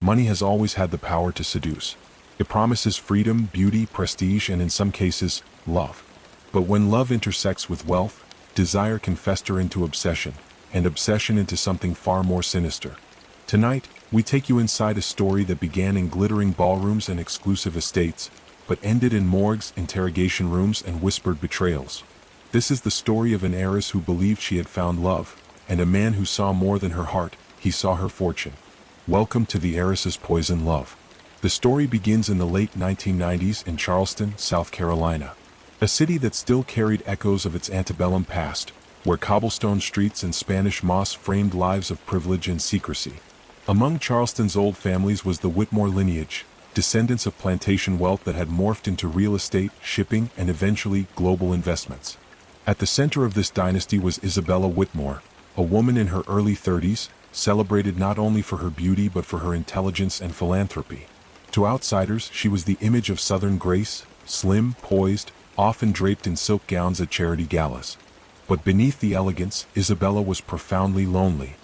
Money has always had the power to seduce. It promises freedom, beauty, prestige, and in some cases, love. But when love intersects with wealth, desire can fester into obsession, and obsession into something far more sinister. Tonight, we take you inside a story that began in glittering ballrooms and exclusive estates, but ended in morgues, interrogation rooms, and whispered betrayals. This is the story of an heiress who believed she had found love, and a man who saw more than her heart, he saw her fortune. Welcome to the Heiress's Poison Love. The story begins in the late 1990s in Charleston, South Carolina, a city that still carried echoes of its antebellum past, where cobblestone streets and Spanish moss framed lives of privilege and secrecy. Among Charleston's old families was the Whitmore lineage, descendants of plantation wealth that had morphed into real estate, shipping, and eventually global investments. At the center of this dynasty was Isabella Whitmore, a woman in her early 30s, celebrated not only for her beauty but for her intelligence and philanthropy. To outsiders, she was the image of Southern grace, slim, poised, often draped in silk gowns at charity galas. But beneath the elegance, Isabella was profoundly lonely.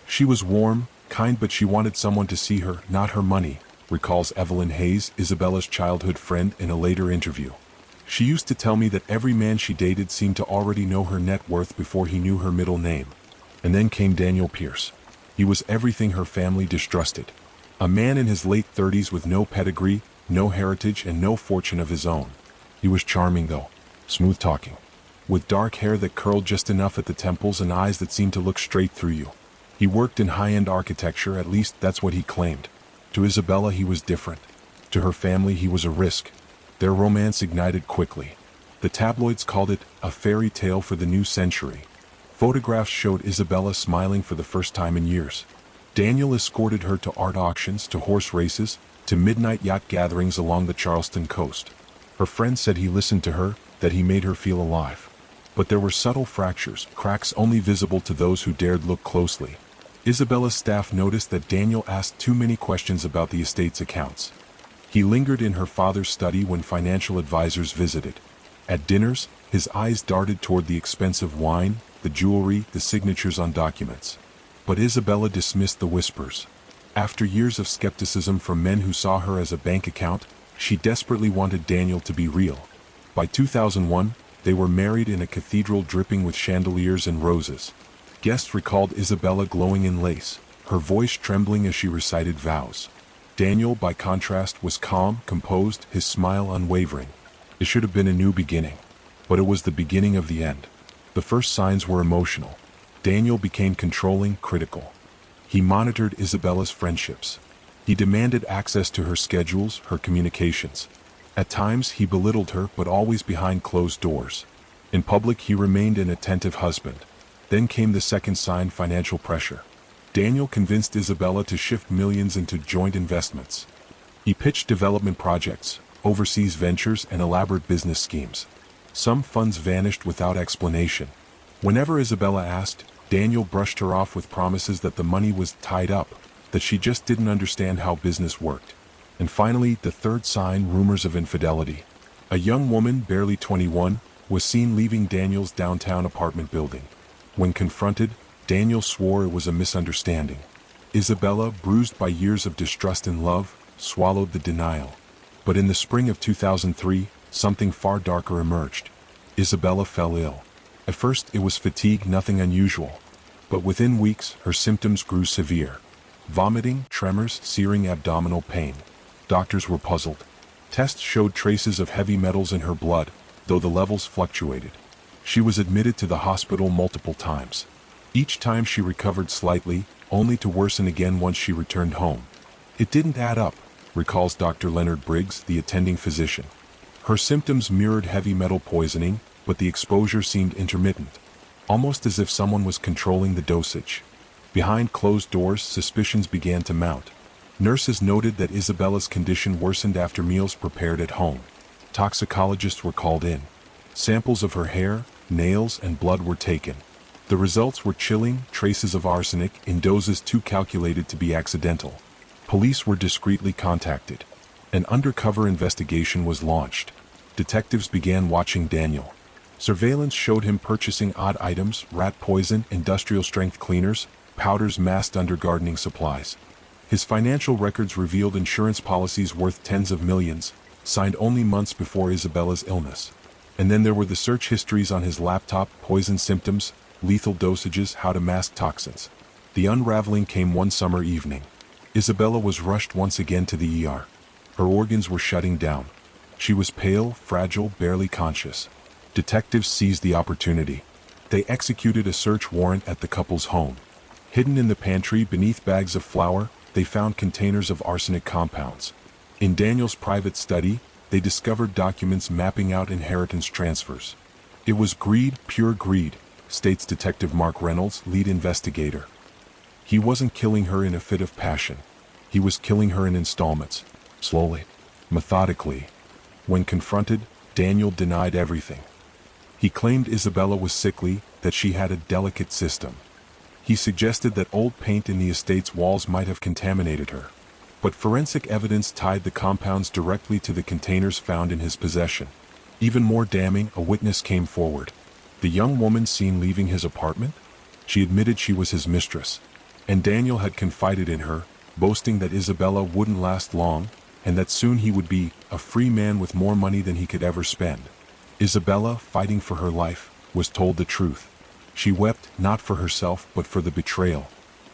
She was warm, kind, but she wanted someone to see her, not her money, recalls Evelyn Hayes, Isabella's childhood friend, in a later interview. She used to tell me that every man she dated seemed to already know her net worth before he knew her middle name. And then came Daniel Pierce. He was everything her family distrusted. A man in his late 30s with no pedigree, no heritage, and no fortune of his own. He was charming though, smooth-talking, with dark hair that curled just enough at the temples and eyes that seemed to look straight through you. He worked in high-end architecture, at least that's what he claimed. To Isabella he was different. To her family he was a risk. Their romance ignited quickly. The tabloids called it a fairy tale for the new century. Photographs showed Isabella smiling for the first time in years. Daniel escorted her to art auctions, to horse races, to midnight yacht gatherings along the Charleston coast. Her friends said he listened to her, that he made her feel alive. But there were subtle fractures, cracks only visible to those who dared look closely. Isabella's staff noticed that Daniel asked too many questions about the estate's accounts. He lingered in her father's study when financial advisors visited. At dinners, his eyes darted toward the expensive wine, the jewelry, the signatures on documents. But Isabella dismissed the whispers. After years of skepticism from men who saw her as a bank account, she desperately wanted Daniel to be real. By 2001, they were married in a cathedral dripping with chandeliers and roses. Guests recalled Isabella glowing in lace, her voice trembling as she recited vows. Daniel, by contrast, was calm, composed, his smile unwavering. It should have been a new beginning. But it was the beginning of the end. The first signs were emotional. Daniel became controlling, critical. He monitored Isabella's friendships. He demanded access to her schedules, her communications. At times, he belittled her, but always behind closed doors. In public, he remained an attentive husband. Then came the second sign: financial pressure. Daniel convinced Isabella to shift millions into joint investments. He pitched development projects, overseas ventures, and elaborate business schemes. Some funds vanished without explanation. Whenever Isabella asked, Daniel brushed her off with promises that the money was tied up, that she just didn't understand how business worked. And finally, the third sign: rumors of infidelity. A young woman, barely 21, was seen leaving Daniel's downtown apartment building. When confronted, Daniel swore it was a misunderstanding. Isabella, bruised by years of distrust and love, swallowed the denial. But in the spring of 2003, something far darker emerged. Isabella fell ill. At first, it was fatigue, nothing unusual. But within weeks, her symptoms grew severe. Vomiting, tremors, searing abdominal pain. Doctors were puzzled. Tests showed traces of heavy metals in her blood, though the levels fluctuated. She was admitted to the hospital multiple times. Each time she recovered slightly, only to worsen again once she returned home. It didn't add up, recalls Dr. Leonard Briggs, the attending physician. Her symptoms mirrored heavy metal poisoning, but the exposure seemed intermittent, almost as if someone was controlling the dosage. Behind closed doors, suspicions began to mount. Nurses noted that Isabella's condition worsened after meals prepared at home. Toxicologists were called in. Samples of her hair, nails, and blood were taken. The results were chilling: traces of arsenic in doses too calculated to be accidental. Police were discreetly contacted. An undercover investigation was launched. Detectives began watching Daniel. Surveillance showed him purchasing odd items: rat poison, industrial-strength cleaners, powders masked under gardening supplies. His financial records revealed insurance policies worth tens of millions, signed only months before Isabella's illness. And then there were the search histories on his laptop: poison symptoms, lethal dosages, how to mask toxins. The unraveling came one summer evening. Isabella was rushed once again to the ER. Her organs were shutting down. She was pale, fragile, barely conscious. Detectives seized the opportunity. They executed a search warrant at the couple's home. Hidden in the pantry beneath bags of flour, they found containers of arsenic compounds. In Daniel's private study, they discovered documents mapping out inheritance transfers. It was greed, pure greed, states Detective Mark Reynolds, lead investigator. He wasn't killing her in a fit of passion. He was killing her in installments, slowly, methodically. When confronted, Daniel denied everything. He claimed Isabella was sickly, that she had a delicate system. He suggested that old paint in the estate's walls might have contaminated her. But forensic evidence tied the compounds directly to the containers found in his possession. Even more damning, a witness came forward. The young woman seen leaving his apartment? She admitted she was his mistress. And Daniel had confided in her, boasting that Isabella wouldn't last long, and that soon he would be a free man with more money than he could ever spend. Isabella, fighting for her life, was told the truth. She wept, not for herself but for the betrayal.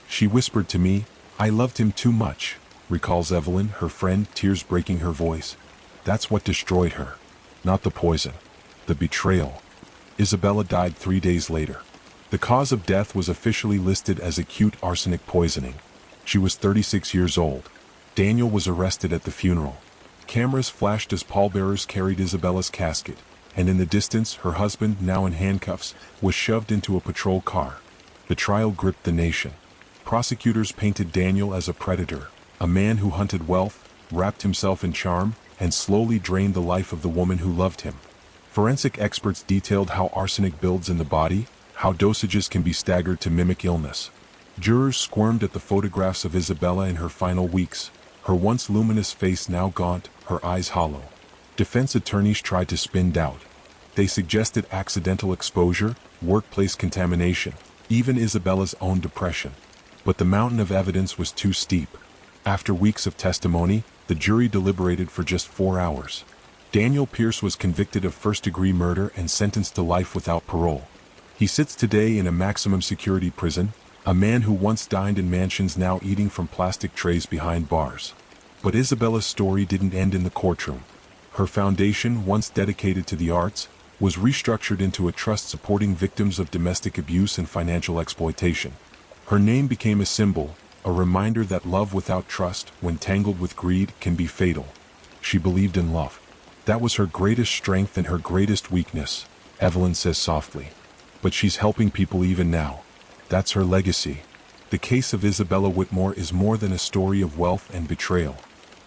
She whispered to me, "I loved him too much," recalls Evelyn, her friend, tears breaking her voice. That's what destroyed her. Not the poison. The betrayal. Isabella died 3 days later. The cause of death was officially listed as acute arsenic poisoning. She was 36 years old. Daniel was arrested at the funeral. Cameras flashed as pallbearers carried Isabella's casket, and in the distance, her husband, now in handcuffs, was shoved into a patrol car. The trial gripped the nation. Prosecutors painted Daniel as a predator, a man who hunted wealth, wrapped himself in charm, and slowly drained the life of the woman who loved him. Forensic experts detailed how arsenic builds in the body, how dosages can be staggered to mimic illness. Jurors squirmed at the photographs of Isabella in her final weeks, her once luminous face now gaunt, her eyes hollow. Defense attorneys tried to spin doubt. They suggested accidental exposure, workplace contamination, even Isabella's own depression. But the mountain of evidence was too steep. After weeks of testimony, the jury deliberated for just 4 hours. Daniel Pierce was convicted of first-degree murder and sentenced to life without parole. He sits today in a maximum security prison, a man who once dined in mansions now eating from plastic trays behind bars. But Isabella's story didn't end in the courtroom. Her foundation, once dedicated to the arts, was restructured into a trust supporting victims of domestic abuse and financial exploitation. Her name became a symbol, a reminder that love without trust, when tangled with greed, can be fatal. She believed in love. That was her greatest strength and her greatest weakness, Evelyn says softly. But she's helping people even now. That's her legacy. The case of Isabella Whitmore is more than a story of wealth and betrayal.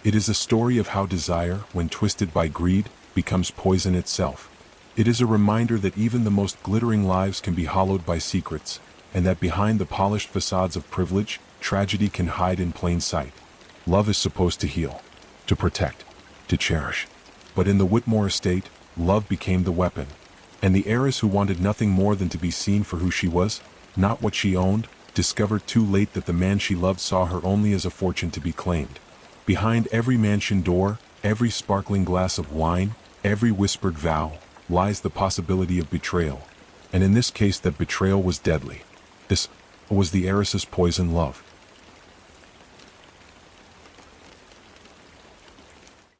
It is a story of how desire, when twisted by greed, becomes poison itself. It is a reminder that even the most glittering lives can be hollowed by secrets, and that behind the polished facades of privilege, tragedy can hide in plain sight. Love is supposed to heal, to protect, to cherish. But in the Whitmore estate, love became the weapon. And the heiress who wanted nothing more than to be seen for who she was, not what she owned, discovered too late that the man she loved saw her only as a fortune to be claimed. Behind every mansion door, every sparkling glass of wine, every whispered vow, lies the possibility of betrayal. And in this case that betrayal was deadly. This was the heiress's poison love.